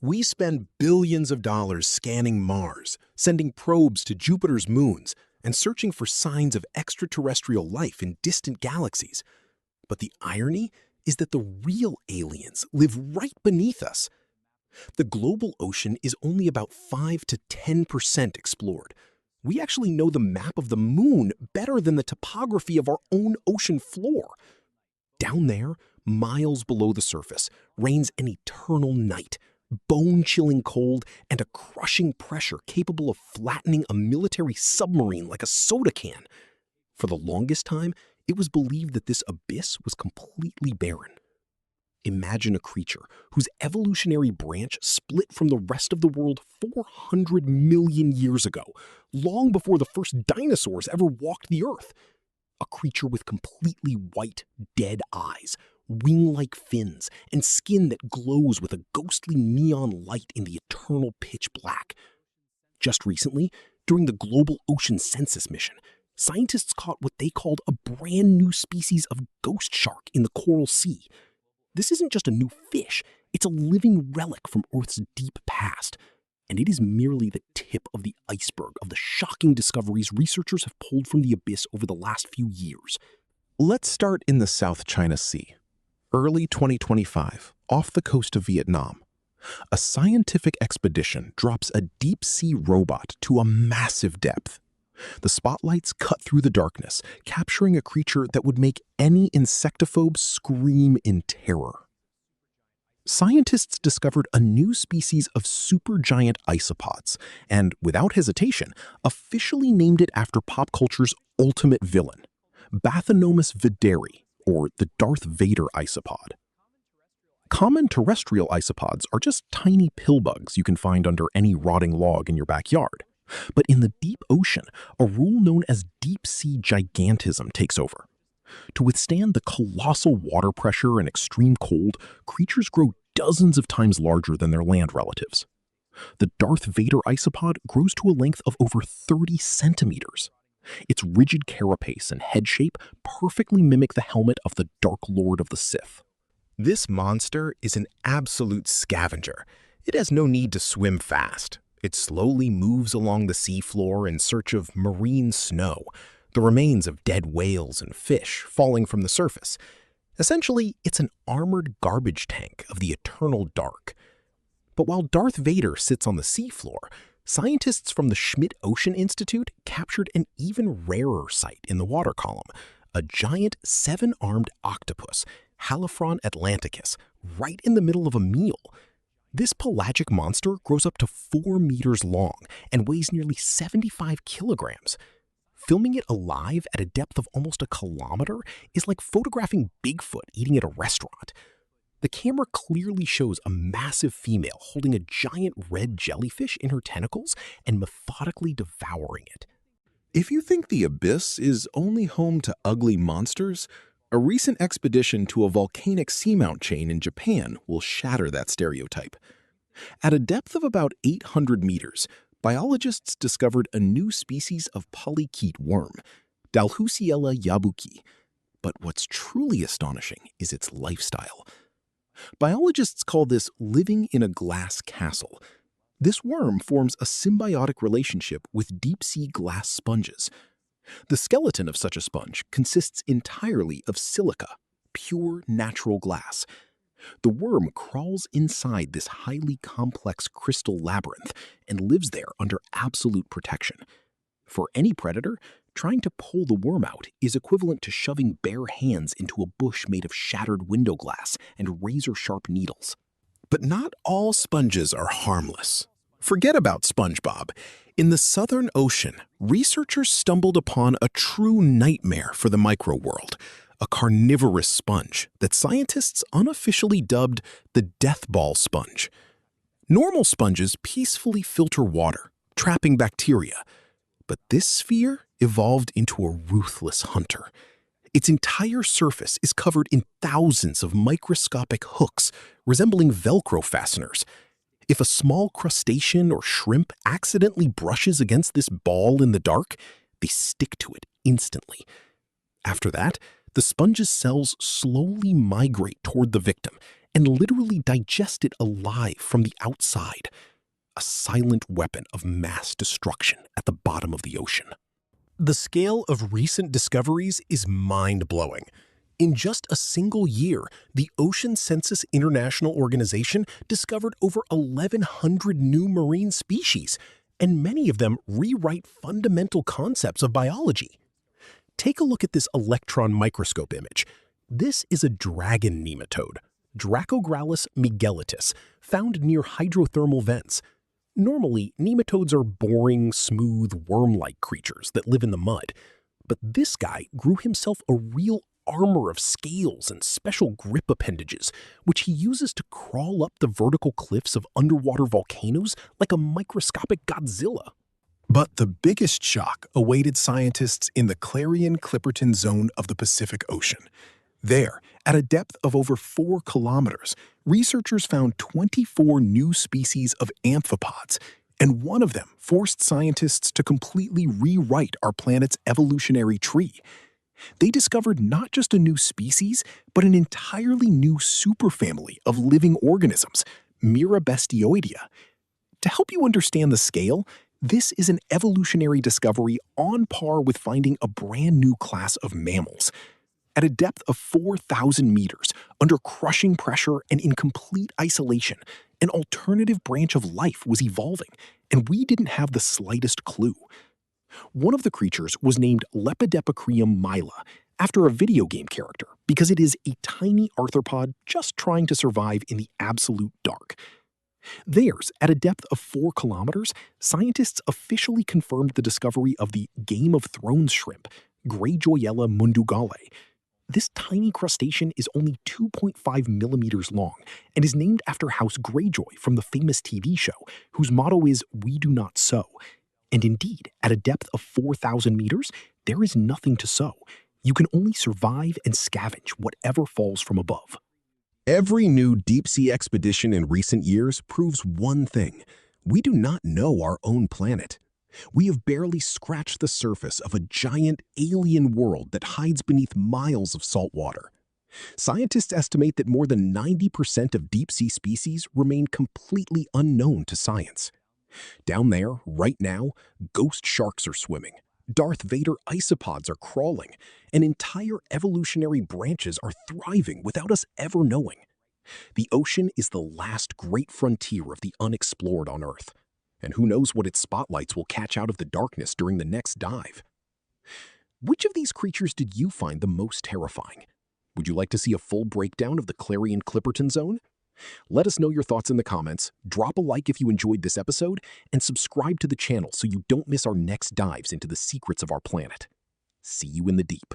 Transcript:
We spend billions of dollars scanning Mars, sending probes to Jupiter's moons, and searching for signs of extraterrestrial life in distant galaxies. But the irony is that the real aliens live right beneath us. The global ocean is only about 5 to 10% explored. We actually know the map of the moon better than the topography of our own ocean floor. Down there, miles below the surface, reigns an eternal night, bone-chilling cold, and a crushing pressure capable of flattening a military submarine like a soda can. For the longest time, it was believed that this abyss was completely barren. Imagine a creature whose evolutionary branch split from the rest of the world 400 million years ago, long before the first dinosaurs ever walked the earth. A creature with completely white, dead eyes, wing-like fins, and skin that glows with a ghostly neon light in the eternal pitch black. Just recently, during the global ocean census mission, scientists caught what they called a brand new species of ghost shark in the Coral Sea. This isn't just a new fish, it's a living relic from Earth's deep past. And it is merely the tip of the iceberg of the shocking discoveries researchers have pulled from the abyss over the last few years. Let's start in the South China Sea. Early 2025, off the coast of Vietnam, a scientific expedition drops a deep-sea robot to a massive depth. The spotlights cut through the darkness, capturing a creature that would make any insectophobe scream in terror. Scientists discovered a new species of supergiant isopods and, without hesitation, officially named it after pop culture's ultimate villain, Bathynomus videri, or the Darth Vader Isopod. Common terrestrial isopods are just tiny pillbugs you can find under any rotting log in your backyard. But in the deep ocean, a rule known as deep-sea gigantism takes over. To withstand the colossal water pressure and extreme cold, creatures grow dozens of times larger than their land relatives. The Darth Vader Isopod grows to a length of over 30 centimeters. Its rigid carapace and head shape perfectly mimic the helmet of the Dark Lord of the Sith. This monster is an absolute scavenger. It has no need to swim fast. It slowly moves along the seafloor in search of marine snow, the remains of dead whales and fish falling from the surface. Essentially, it's an armored garbage tank of the eternal dark. But while Darth Vader sits on the seafloor, scientists from the Schmidt Ocean Institute captured an even rarer sight in the water column, a giant 7-armed octopus, Halophron atlanticus, right in the middle of a meal. This pelagic monster grows up to 4 meters long and weighs nearly 75 kilograms. Filming it alive at a depth of almost a kilometer is like photographing Bigfoot eating at a restaurant. The camera clearly shows a massive female holding a giant red jellyfish in her tentacles and methodically devouring it. If you think the abyss is only home to ugly monsters, a recent expedition to a volcanic seamount chain in Japan will shatter that stereotype. At a depth of about 800 meters, biologists discovered a new species of polychaete worm, Dalhusiella yabuki. But what's truly astonishing is its lifestyle. Biologists call this living in a glass castle. This worm forms a symbiotic relationship with deep-sea glass sponges. The skeleton of such a sponge consists entirely of silica, pure natural glass. The worm crawls inside this highly complex crystal labyrinth and lives there under absolute protection. For any predator, trying to pull the worm out is equivalent to shoving bare hands into a bush made of shattered window glass and razor-sharp needles. But not all sponges are harmless. Forget about SpongeBob. In the Southern Ocean, researchers stumbled upon a true nightmare for the microworld, a carnivorous sponge that scientists unofficially dubbed the death ball sponge. Normal sponges peacefully filter water, trapping bacteria. But this sphere evolved into a ruthless hunter. Its entire surface is covered in thousands of microscopic hooks, resembling Velcro fasteners. If a small crustacean or shrimp accidentally brushes against this ball in the dark, they stick to it instantly. After that, the sponge's cells slowly migrate toward the victim, and literally digest it alive from the outside. A silent weapon of mass destruction at the bottom of the ocean. The scale of recent discoveries is mind-blowing. In just a single year, the Ocean Census International Organization discovered over 1,100 new marine species, and many of them rewrite fundamental concepts of biology. Take a look at this electron microscope image. This is a dragon nematode, Dracogralis miguelitus, found near hydrothermal vents. Normally, nematodes are boring, smooth, worm-like creatures that live in the mud. But this guy grew himself a real armor of scales and special grip appendages, which he uses to crawl up the vertical cliffs of underwater volcanoes like a microscopic Godzilla. But the biggest shock awaited scientists in the Clarion-Clipperton Zone of the Pacific Ocean. There, at a depth of over 4 kilometers, researchers found 24 new species of amphipods, and one of them forced scientists to completely rewrite our planet's evolutionary tree. They discovered not just a new species, but an entirely new superfamily of living organisms, Mirabestioidea. To help you understand the scale, this is an evolutionary discovery on par with finding a brand new class of mammals. At a depth of 4,000 meters, under crushing pressure and in complete isolation, an alternative branch of life was evolving, and we didn't have the slightest clue. One of the creatures was named Lepidophocrium myla, after a video game character, because it is a tiny arthropod just trying to survive in the absolute dark. Theirs, at a depth of 4 kilometers, scientists officially confirmed the discovery of the Game of Thrones shrimp, Greyjoyella mundugale. This tiny crustacean is only 2.5 millimeters long and is named after House Greyjoy from the famous TV show, whose motto is "We do not sow." And indeed, at a depth of 4,000 meters, there is nothing to sow. You can only survive and scavenge whatever falls from above. Every new deep-sea expedition in recent years proves one thing: we do not know our own planet. We have barely scratched the surface of a giant alien world that hides beneath miles of salt water. Scientists estimate that more than 90% of deep-sea species remain completely unknown to science. Down there, right now, ghost sharks are swimming, Darth Vader isopods are crawling, and entire evolutionary branches are thriving without us ever knowing. The ocean is the last great frontier of the unexplored on Earth, and who knows what its spotlights will catch out of the darkness during the next dive. Which of these creatures did you find the most terrifying? Would you like to see a full breakdown of the Clarion-Clipperton Zone? Let us know your thoughts in the comments, drop a like if you enjoyed this episode, and subscribe to the channel so you don't miss our next dives into the secrets of our planet. See you in the deep.